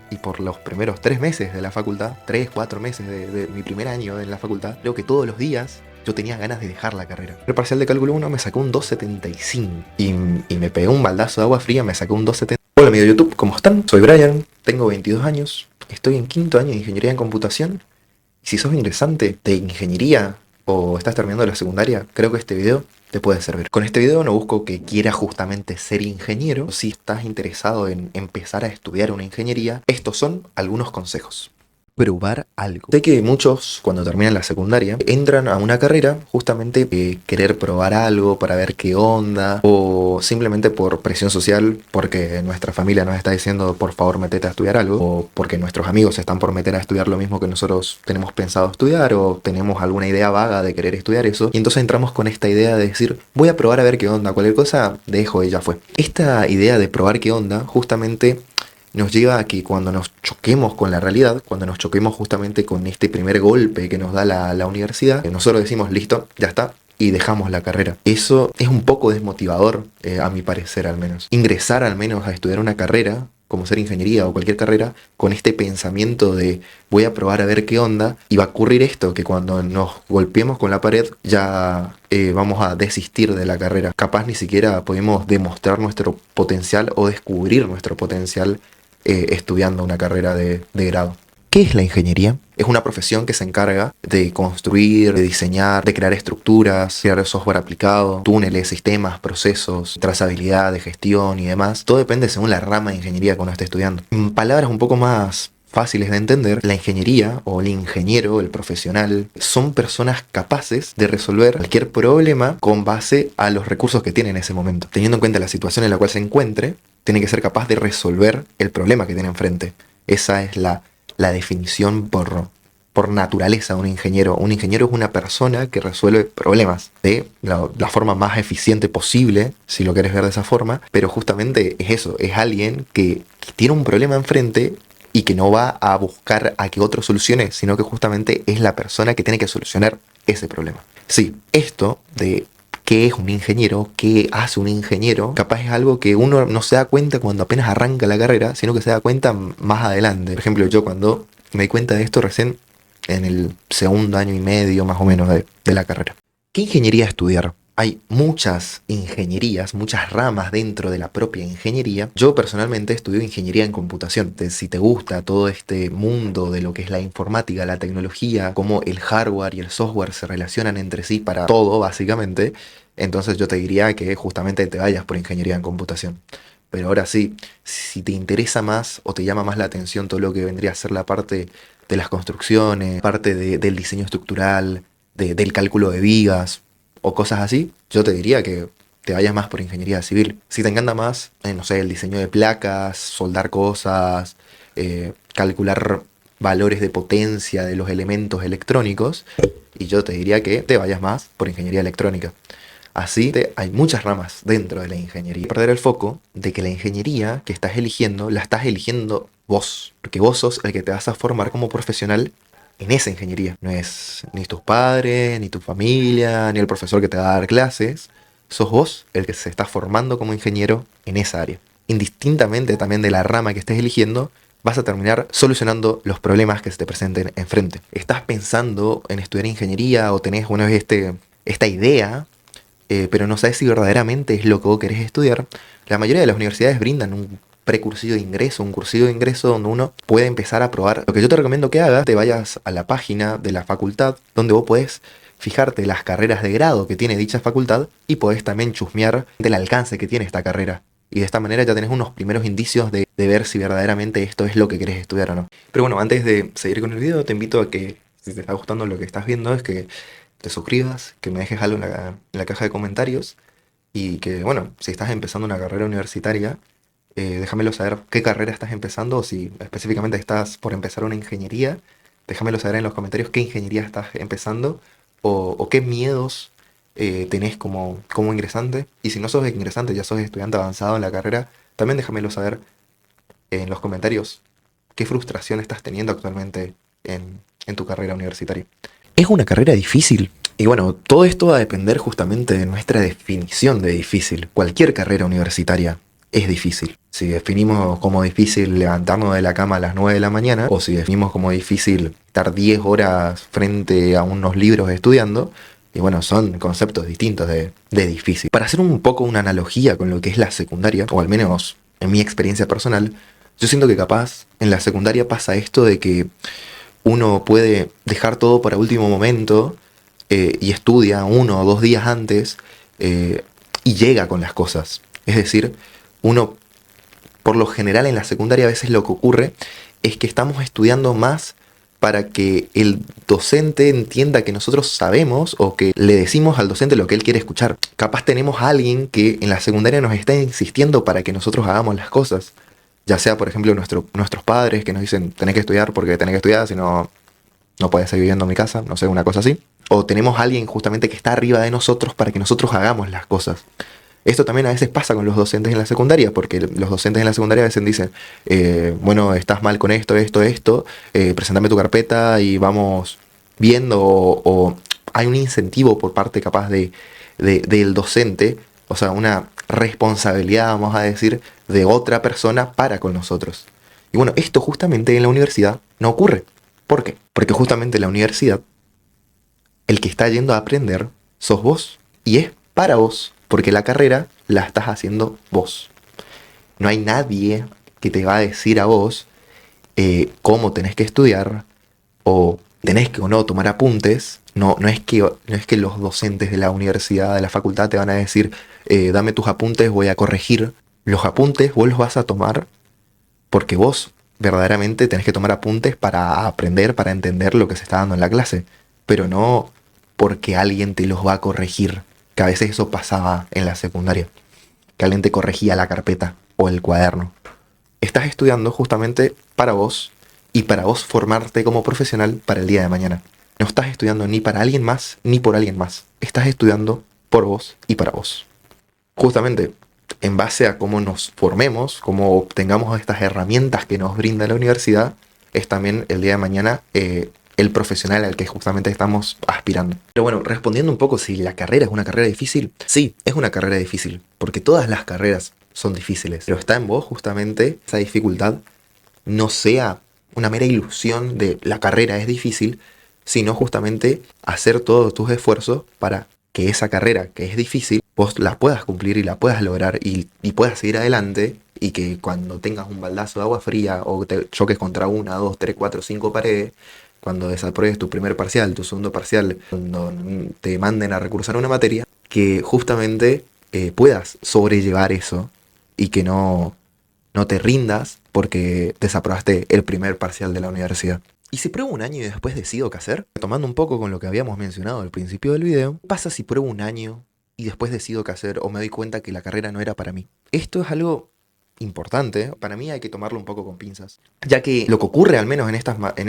y por los primeros 3 meses de la facultad, 3, 4 meses de mi primer año en la facultad, creo que todos los días yo tenía ganas de dejar la carrera. El parcial de cálculo 1 me sacó un 2,75 y me pegó un baldazo de agua fría, me sacó un 2,70. Hola amigo de YouTube, ¿cómo están? Soy Brian, tengo 22 años, estoy en quinto año de ingeniería en computación. Y si sos ingresante de ingeniería o estás terminando la secundaria, creo que este video te puede servir. Con este video no busco que quieras justamente ser ingeniero. Si estás interesado en empezar a estudiar una ingeniería, estos son algunos consejos. Probar algo. Sé que muchos cuando terminan la secundaria entran a una carrera justamente querer probar algo para ver qué onda o simplemente por presión social porque nuestra familia nos está diciendo por favor metete a estudiar algo o porque nuestros amigos se están por meter a estudiar lo mismo que nosotros tenemos pensado estudiar o tenemos alguna idea vaga de querer estudiar eso y entonces entramos con esta idea de decir voy a probar a ver qué onda, cualquier cosa dejo y ya fue. Esta idea de probar qué onda justamente nos lleva a que cuando nos choquemos con la realidad, cuando nos choquemos justamente con este primer golpe que nos da la universidad, nosotros decimos, listo, ya está, y dejamos la carrera. Eso es un poco desmotivador, a mi parecer al menos. Ingresar al menos a estudiar una carrera, como ser ingeniería o cualquier carrera, con este pensamiento de voy a probar a ver qué onda, y va a ocurrir esto, que cuando nos golpeemos con la pared ya vamos a desistir de la carrera. Capaz ni siquiera podemos demostrar nuestro potencial o descubrir nuestro potencial estudiando una carrera de grado. ¿Qué es la ingeniería? Es una profesión que se encarga de construir, de diseñar, de crear estructuras, crear software aplicado, túneles, sistemas, procesos, trazabilidad, de gestión y demás. Todo depende según la rama de ingeniería que uno esté estudiando. En palabras un poco más fáciles de entender, la ingeniería o el ingeniero, el profesional, son personas capaces de resolver cualquier problema con base a los recursos que tiene en ese momento. Teniendo en cuenta la situación en la cual se encuentre, tiene que ser capaz de resolver el problema que tiene enfrente. Esa es la definición por naturaleza de un ingeniero. Un ingeniero es una persona que resuelve problemas de la forma más eficiente posible, si lo quieres ver de esa forma, pero justamente es eso, es alguien que tiene un problema enfrente y que no va a buscar a que otro solucione, sino que justamente es la persona que tiene que solucionar ese problema. Sí, esto de qué es un ingeniero, qué hace un ingeniero, capaz es algo que uno no se da cuenta cuando apenas arranca la carrera, sino que se da cuenta más adelante. Por ejemplo, yo cuando me di cuenta de esto recién en el segundo año y medio más o menos de la carrera. ¿Qué ingeniería estudiar? Hay muchas ingenierías, muchas ramas dentro de la propia ingeniería. Yo personalmente estudio ingeniería en computación. Entonces, si te gusta todo este mundo de lo que es la informática, la tecnología, cómo el hardware y el software se relacionan entre sí para todo, básicamente, entonces yo te diría que justamente te vayas por ingeniería en computación. Pero ahora sí, si te interesa más o te llama más la atención todo lo que vendría a ser la parte de las construcciones, parte del diseño estructural, del cálculo de vigas o cosas así, yo te diría que te vayas más por ingeniería civil. Si te encanta más, no sé, el diseño de placas, soldar cosas, calcular valores de potencia de los elementos electrónicos, y yo te diría que te vayas más por ingeniería electrónica. Así hay muchas ramas dentro de la ingeniería. Perder el foco de que la ingeniería que estás eligiendo, la estás eligiendo vos. Porque vos sos el que te vas a formar como profesional en esa ingeniería. No es ni tus padres, ni tu familia, ni el profesor que te va a dar clases. Sos vos el que se está formando como ingeniero en esa área. Indistintamente también de la rama que estés eligiendo, vas a terminar solucionando los problemas que se te presenten enfrente. ¿Estás pensando en estudiar ingeniería o tenés una vez esta idea, pero no sabes si verdaderamente es lo que vos querés estudiar? La mayoría de las universidades brindan un precursillo de ingreso, un cursillo de ingreso donde uno puede empezar a probar. Lo que yo te recomiendo que hagas, te vayas a la página de la facultad donde vos podés fijarte las carreras de grado que tiene dicha facultad y podés también chusmear del alcance que tiene esta carrera. Y de esta manera ya tenés unos primeros indicios de ver si verdaderamente esto es lo que querés estudiar o no. Pero bueno, antes de seguir con el video, te invito a que, si te está gustando lo que estás viendo, es que te suscribas, que me dejes algo en la caja de comentarios y que, bueno, si estás empezando una carrera universitaria, déjamelo saber qué carrera estás empezando o si específicamente estás por empezar una ingeniería, déjamelo saber en los comentarios qué ingeniería estás empezando o qué miedos tenés como ingresante. Y si no sos ingresante, ya sos estudiante avanzado en la carrera, también déjamelo saber en los comentarios qué frustración estás teniendo actualmente en tu carrera universitaria. ¿Es una carrera difícil? Y bueno, todo esto va a depender justamente de nuestra definición de difícil. Cualquier carrera universitaria es difícil. Si definimos como difícil levantarnos de la cama a las 9 de la mañana, o si definimos como difícil estar 10 horas frente a unos libros estudiando, y bueno, son conceptos distintos de difícil. Para hacer un poco una analogía con lo que es la secundaria, o al menos en mi experiencia personal, yo siento que capaz en la secundaria pasa esto de que uno puede dejar todo para último momento y estudia 1 o 2 días antes y llega con las cosas. Es decir, uno, por lo general en la secundaria a veces lo que ocurre es que estamos estudiando más para que el docente entienda que nosotros sabemos o que le decimos al docente lo que él quiere escuchar. Capaz tenemos a alguien que en la secundaria nos está insistiendo para que nosotros hagamos las cosas. Ya sea, por ejemplo, nuestros padres que nos dicen tenés que estudiar porque tenés que estudiar, si no, no puedes seguir viviendo en mi casa, no sé, una cosa así. O tenemos a alguien justamente que está arriba de nosotros para que nosotros hagamos las cosas. Esto también a veces pasa con los docentes en la secundaria, porque los docentes en la secundaria a veces dicen, bueno, estás mal con esto, preséntame tu carpeta y vamos viendo, o hay un incentivo por parte capaz del docente, o sea, una responsabilidad, vamos a decir, de otra persona para con nosotros. Y bueno, esto justamente en la universidad no ocurre. ¿Por qué? Porque justamente en la universidad el que está yendo a aprender sos vos. Y es para vos, porque la carrera la estás haciendo vos. No hay nadie que te va a decir a vos cómo tenés que estudiar o tenés que o no tomar apuntes. No es que los docentes de la universidad, de la facultad, te van a decir, dame tus apuntes, voy a corregir. Los apuntes vos los vas a tomar porque vos verdaderamente tenés que tomar apuntes para aprender, para entender lo que se está dando en la clase, pero no porque alguien te los va a corregir, que a veces eso pasaba en la secundaria, que alguien te corregía la carpeta o el cuaderno. Estás estudiando justamente para vos y para vos formarte como profesional para el día de mañana. No estás estudiando ni para alguien más ni por alguien más. Estás estudiando por vos y para vos. Justamente en base a cómo nos formemos, cómo obtengamos estas herramientas que nos brinda la universidad, es también el día de mañana el profesional al que justamente estamos aspirando. Pero bueno, respondiendo un poco si la carrera es una carrera difícil, sí, es una carrera difícil, porque todas las carreras son difíciles, pero está en vos justamente esa dificultad no sea una mera ilusión de la carrera es difícil, sino justamente hacer todos tus esfuerzos para que esa carrera que es difícil, vos la puedas cumplir y la puedas lograr y puedas seguir adelante y que cuando tengas un baldazo de agua fría o te choques contra 1, 2, 3, 4, 5 paredes, cuando desapruebes tu primer parcial, tu segundo parcial, cuando te manden a recursar una materia, que justamente puedas sobrellevar eso y que no te rindas porque desaprobaste el primer parcial de la universidad. ¿Y si pruebo un año y después decido qué hacer? Tomando un poco con lo que habíamos mencionado al principio del video, ¿qué pasa si pruebo un año y después decido qué hacer o me doy cuenta que la carrera no era para mí? Esto es algo importante, para mí hay que tomarlo un poco con pinzas, ya que lo que ocurre al menos en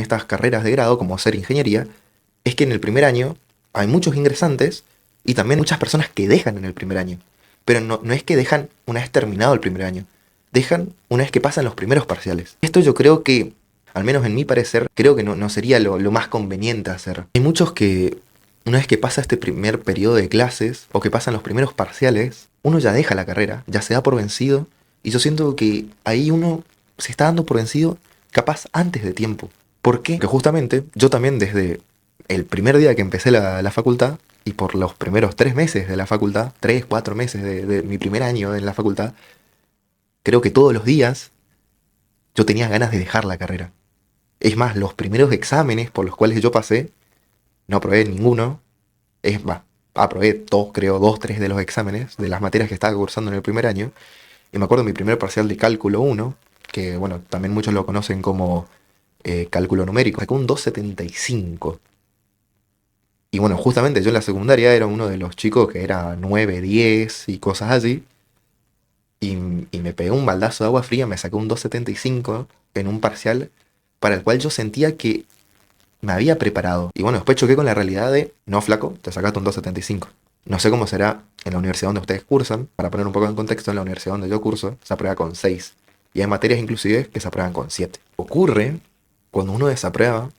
estas carreras de grado, como hacer ingeniería, es que en el primer año hay muchos ingresantes y también muchas personas que dejan en el primer año. Pero no es que dejan una vez terminado el primer año, dejan una vez que pasan los primeros parciales. Esto yo creo que, al menos en mi parecer, creo que no sería lo más conveniente hacer. Hay muchos que, una vez que pasa este primer periodo de clases, o que pasan los primeros parciales, uno ya deja la carrera, ya se da por vencido, y yo siento que ahí uno se está dando por vencido capaz antes de tiempo. ¿Por qué? Porque justamente yo también desde el primer día que empecé la facultad, y por los primeros 3 meses de la facultad, 3, 4 meses de mi primer año en la facultad, creo que todos los días yo tenía ganas de dejar la carrera. Es más, los primeros exámenes por los cuales yo pasé, no aprobé ninguno. Es más, aprobé dos, creo, 2, 3 de los exámenes de las materias que estaba cursando en el primer año. Y me acuerdo de mi primer parcial de cálculo 1, que bueno, también muchos lo conocen como cálculo numérico. Sacó un 2,75. Y bueno, justamente yo en la secundaria era uno de los chicos que era 9, 10 y cosas así. Y me pegué un baldazo de agua fría, me sacó un 2,75 en un parcial para el cual yo sentía que me había preparado. Y bueno, después choqué con la realidad de, no flaco, te sacaste un 2,75. No sé cómo será en la universidad donde ustedes cursan. Para poner un poco en contexto, en la universidad donde yo curso se aprueba con 6. Y hay materias inclusive que se aprueban con 7. Ocurre cuando uno desaprueba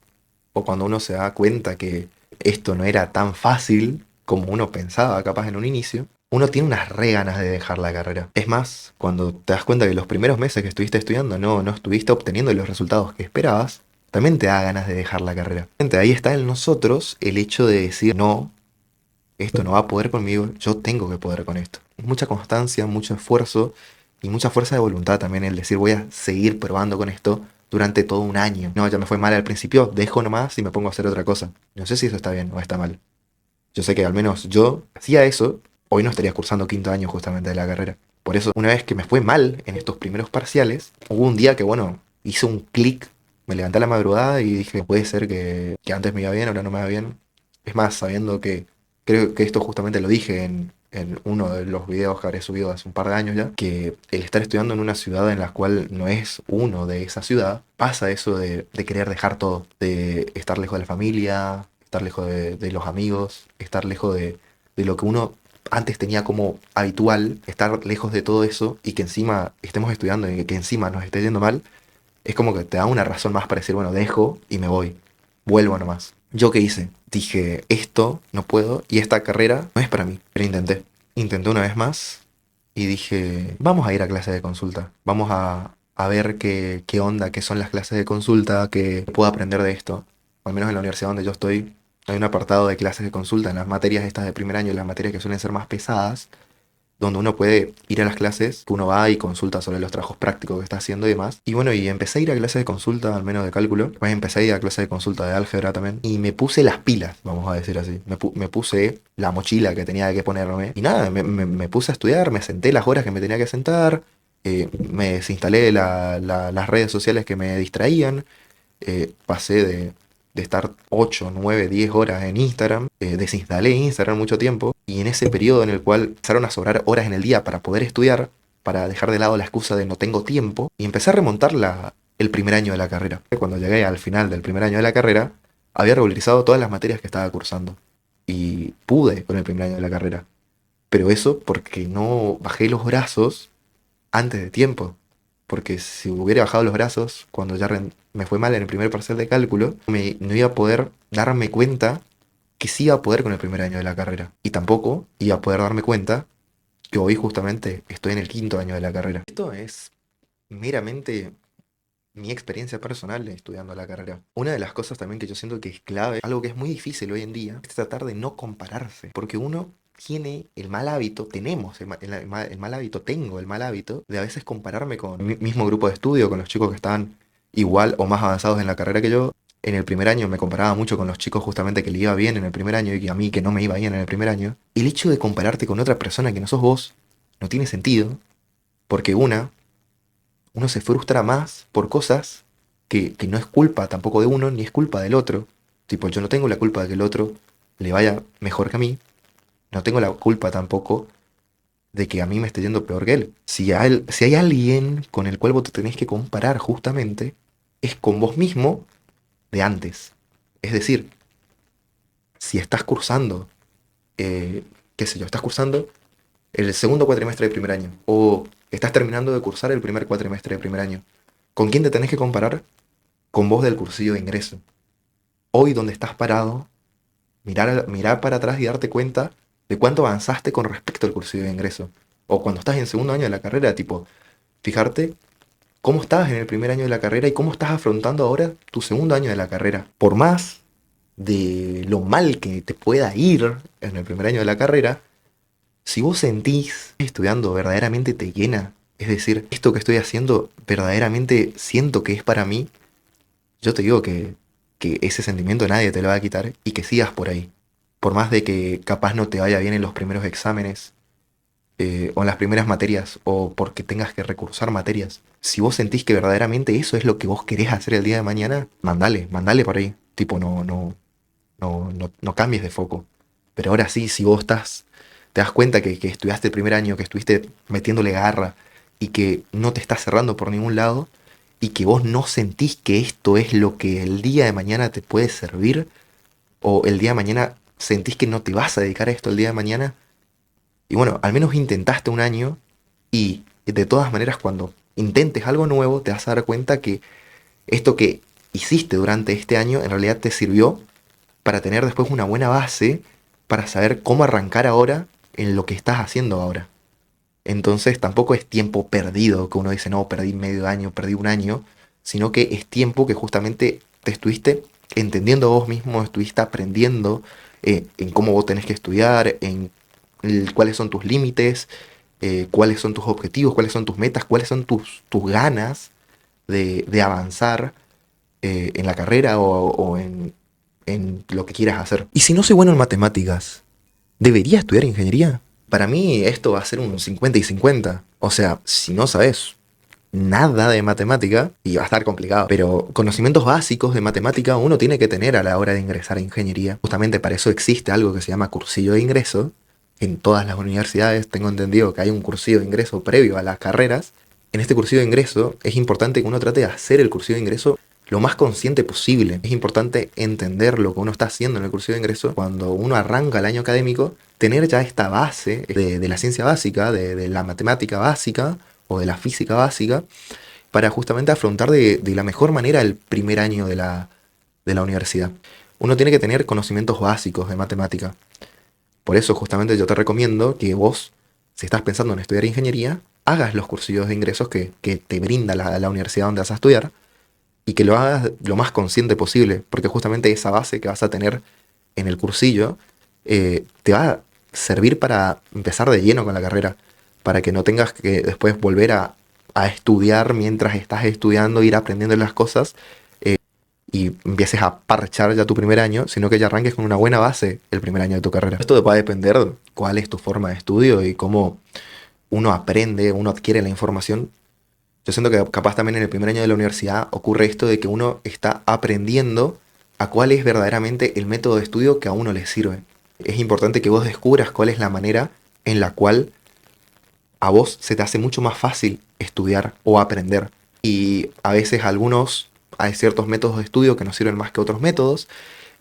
o cuando uno se da cuenta que esto no era tan fácil como uno pensaba capaz en un inicio, uno tiene unas re ganas de dejar la carrera. Es más, cuando te das cuenta que los primeros meses que estuviste estudiando no estuviste obteniendo los resultados que esperabas, también te da ganas de dejar la carrera. Gente, ahí está en nosotros el hecho de decir, no, esto no va a poder conmigo, yo tengo que poder con esto. Mucha constancia, mucho esfuerzo y mucha fuerza de voluntad también el decir, voy a seguir probando con esto durante todo un año. No, ya me fue mal al principio, dejo nomás y me pongo a hacer otra cosa. No sé si eso está bien o está mal. Yo sé que al menos yo hacía eso, hoy no estaría cursando quinto año justamente de la carrera. Por eso, una vez que me fue mal en estos primeros parciales, hubo un día que, bueno, hice un clic, me levanté a la madrugada y dije, puede ser que antes me iba bien, ahora no me va bien. Es más, sabiendo que, creo que esto justamente lo dije en uno de los videos que habré subido hace un par de años ya, que el estar estudiando en una ciudad en la cual no es uno de esa ciudad, pasa eso de querer dejar todo, de estar lejos de la familia, estar lejos de los amigos, estar lejos de lo que uno antes tenía como habitual, estar lejos de todo eso y que encima estemos estudiando y que encima nos esté yendo mal, es como que te da una razón más para decir, bueno, dejo y me voy, vuelvo nomás. ¿Yo qué hice? Dije, esto no puedo y esta carrera no es para mí, pero intenté. Intenté una vez más y dije, vamos a ir a clase de consulta, vamos a ver qué onda, qué son las clases de consulta, qué puedo aprender de esto. Al menos en la universidad donde yo estoy, hay un apartado de clases de consulta en las materias estas de primer año, las materias que suelen ser más pesadas, donde uno puede ir a las clases, que uno va y consulta sobre los trabajos prácticos que está haciendo y demás. Y bueno, y empecé a ir a clases de consulta, al menos de cálculo. Después empecé a ir a clases de consulta de álgebra también. Y me puse las pilas, vamos a decir así. Me puse la mochila que tenía que ponerme. Y nada, me puse a estudiar, me senté las horas que me tenía que sentar. Me desinstalé las redes sociales que me distraían. Pasé de estar 8 9 10 horas en Instagram, desinstalé Instagram mucho tiempo y en ese periodo en el cual empezaron a sobrar horas en el día para poder estudiar, para dejar de lado la excusa de no tengo tiempo, y empecé a remontar el primer año de la carrera. Cuando llegué al final del primer año de la carrera, había regularizado todas las materias que estaba cursando y pude con el primer año de la carrera. Pero eso porque no bajé los brazos antes de tiempo. Porque si hubiera bajado los brazos cuando ya me fue mal en el primer parcial de cálculo, no iba a poder darme cuenta que sí iba a poder con el primer año de la carrera. Y tampoco iba a poder darme cuenta que hoy justamente estoy en el quinto año de la carrera. Esto es meramente mi experiencia personal estudiando la carrera. Una de las cosas también que yo siento que es clave, algo que es muy difícil hoy en día, es tratar de no compararse. Porque uno tiene el mal hábito, tenemos el mal hábito, tengo el mal hábito de a veces compararme con mi mismo grupo de estudio, con los chicos que estaban igual o más avanzados en la carrera que yo. En el primer año me comparaba mucho con los chicos justamente que le iba bien en el primer año y a mí que no me iba bien en el primer año. El hecho de compararte con otra persona que no sos vos no tiene sentido, porque uno se frustra más por cosas que no es culpa tampoco de uno, ni es culpa del otro. Tipo, yo no tengo la culpa de que el otro le vaya mejor que a mí, no tengo la culpa tampoco de que a mí me esté yendo peor que él. Si hay alguien con el cual vos te tenés que comparar justamente, es con vos mismo de antes. Es decir, si estás cursando, qué sé yo, estás cursando el segundo cuatrimestre de primer año, o estás terminando de cursar el primer cuatrimestre de primer año, ¿con quién te tenés que comparar? Con vos del cursillo de ingreso. Hoy donde estás parado, mirar para atrás y darte cuenta de cuánto avanzaste con respecto al cursillo de ingreso. O cuando estás en segundo año de la carrera, tipo, fijarte cómo estabas en el primer año de la carrera y cómo estás afrontando ahora tu segundo año de la carrera. Por más de lo mal que te pueda ir en el primer año de la carrera, si vos sentís que estudiando verdaderamente te llena, es decir, esto que estoy haciendo verdaderamente siento que es para mí, yo te digo que ese sentimiento nadie te lo va a quitar y que sigas por ahí. Por más de que capaz no te vaya bien en los primeros exámenes, o en las primeras materias, o porque tengas que recursar materias. Si vos sentís que verdaderamente eso es lo que vos querés hacer el día de mañana, mandale por ahí. Tipo, no cambies de foco. Pero ahora sí, si vos te das cuenta que estudiaste el primer año, que estuviste metiéndole garra y que no te estás cerrando por ningún lado y que vos no sentís que esto es lo que el día de mañana te puede servir o el día de mañana sentís que no te vas a dedicar a esto el día de mañana y bueno, al menos intentaste un año y de todas maneras cuando intentes algo nuevo te vas a dar cuenta que esto que hiciste durante este año en realidad te sirvió para tener después una buena base para saber cómo arrancar ahora en lo que estás haciendo ahora. Entonces tampoco es tiempo perdido, que uno dice, no, perdí medio año, perdí un año, sino que es tiempo que justamente te estuviste entendiendo vos mismo, estuviste aprendiendo en cómo vos tenés que estudiar, en cuáles son tus límites, cuáles son tus objetivos, cuáles son tus metas, cuáles son tus ganas de avanzar en la carrera o en lo que quieras hacer. Y si no soy bueno en matemáticas, ¿debería estudiar ingeniería? Para mí esto va a ser un 50 y 50. O sea, si no sabes nada de matemática, y va a estar complicado, pero conocimientos básicos de matemática uno tiene que tener a la hora de ingresar a ingeniería. Justamente para eso existe algo que se llama cursillo de ingreso. En todas las universidades tengo entendido que hay un cursillo de ingreso previo a las carreras. En este cursillo de ingreso es importante que uno trate de hacer el cursillo de ingreso lo más consciente posible. Es importante entender lo que uno está haciendo en el cursillo de ingreso cuando uno arranca el año académico, tener ya esta base de la ciencia básica, de la matemática básica o de la física básica, para justamente afrontar de la mejor manera el primer año de la universidad. Uno tiene que tener conocimientos básicos de matemática. Por eso justamente yo te recomiendo que vos, si estás pensando en estudiar ingeniería, hagas los cursillos de ingresos que te brinda la universidad donde vas a estudiar y que lo hagas lo más consciente posible, porque justamente esa base que vas a tener en el cursillo te va a servir para empezar de lleno con la carrera, para que no tengas que después volver a estudiar mientras estás estudiando, ir aprendiendo las cosas y empieces a parchar ya tu primer año, sino que ya arranques con una buena base el primer año de tu carrera. Esto va a depender de cuál es tu forma de estudio y cómo uno aprende, uno adquiere la información. Yo siento que capaz también en el primer año de la universidad ocurre esto de que uno está aprendiendo a cuál es verdaderamente el método de estudio que a uno le sirve. Es importante que vos descubras cuál es la manera en la cual a vos se te hace mucho más fácil estudiar o aprender. Y a veces hay ciertos métodos de estudio que nos sirven más que otros métodos,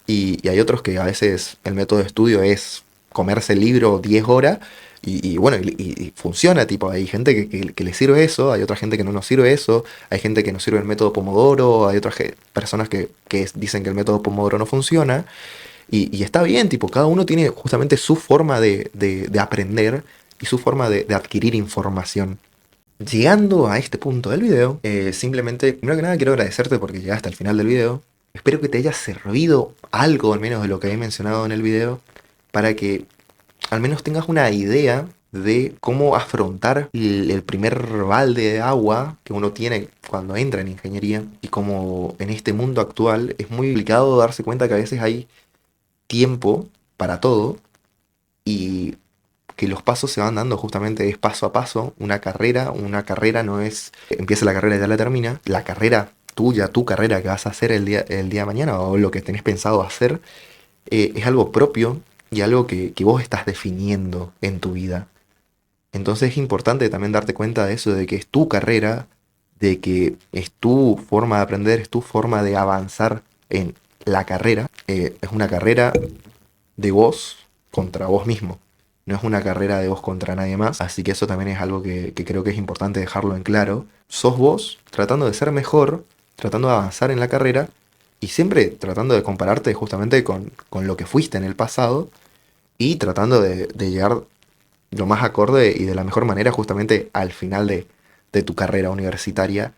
y hay otros que a veces el método de estudio es comerse el libro 10 horas y bueno, y funciona, tipo, hay gente que le sirve eso, hay otra gente que no nos sirve eso, hay gente que nos sirve el método Pomodoro, hay otras personas que dicen que el método Pomodoro no funciona, y está bien, tipo, cada uno tiene justamente su forma de aprender y su forma de adquirir información. Llegando a este punto del video, simplemente, primero que nada, quiero agradecerte porque llegaste al final del video. Espero que te haya servido algo, al menos de lo que he mencionado en el video, para que al menos tengas una idea de cómo afrontar el primer balde de agua que uno tiene cuando entra en ingeniería, y cómo en este mundo actual es muy complicado darse cuenta que a veces hay tiempo para todo y que los pasos se van dando justamente es paso a paso. Una carrera no es empieza la carrera y ya la termina. La carrera tuya, tu carrera que vas a hacer el día de mañana o lo que tenés pensado hacer, es algo propio y algo que vos estás definiendo en tu vida. Entonces es importante también darte cuenta de eso, de que es tu carrera, de que es tu forma de aprender, es tu forma de avanzar en la carrera. Es una carrera de vos contra vos mismo. No es una carrera de vos contra nadie más. Así que eso también es algo que creo que es importante dejarlo en claro. Sos vos tratando de ser mejor, tratando de avanzar en la carrera y siempre tratando de compararte justamente con lo que fuiste en el pasado y tratando de llegar lo más acorde y de la mejor manera justamente al final de tu carrera universitaria